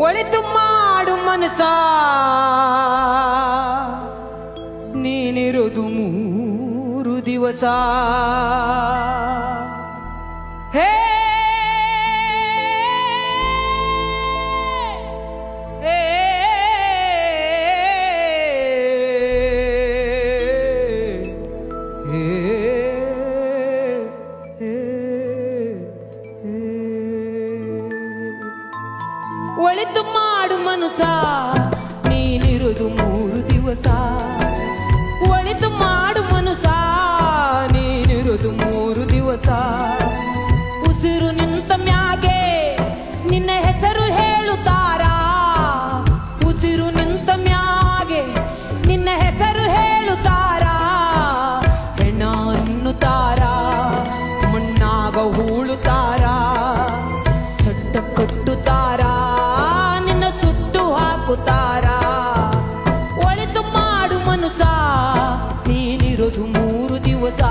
ಒಳಿತು ಮಾಡು ಮನಸ ನೀನಿರುವುದು 3 ದಿವಸ. ಹೇ ಒಳಿತು ಮಾಡು ಮನುಸ ನೀನಿರುವುದು 3 ದಿವಸ. ಒಳಿತು ಮಾಡು ಮನುಸ ನೀನಿರುವುದು 3 ದಿವಸ. ಉಸಿರು ನಿಂತ ಮ್ಯಾಗೆ ನಿನ್ನ ಹೆಸರು ಹೇಳುತ್ತಾರ. ಉಸಿರು ನಿಂತ ಮ್ಯಾಗೆ ನಿನ್ನ ಹೆಸರು ಹೇಳುತ್ತಾರ. ಹೆಣ ಅನ್ನುತ್ತಾರ, ಮಣ್ಣಾಗ ಹೂಳುತ್ತಾರ, ಚಟ್ಟ ಕಟ್ಟುತ್ತಾರ, ಒಳಿತು ಮಾಡು ಮನುಸ ನೀನಿರೋದು 3 ದಿವಸ.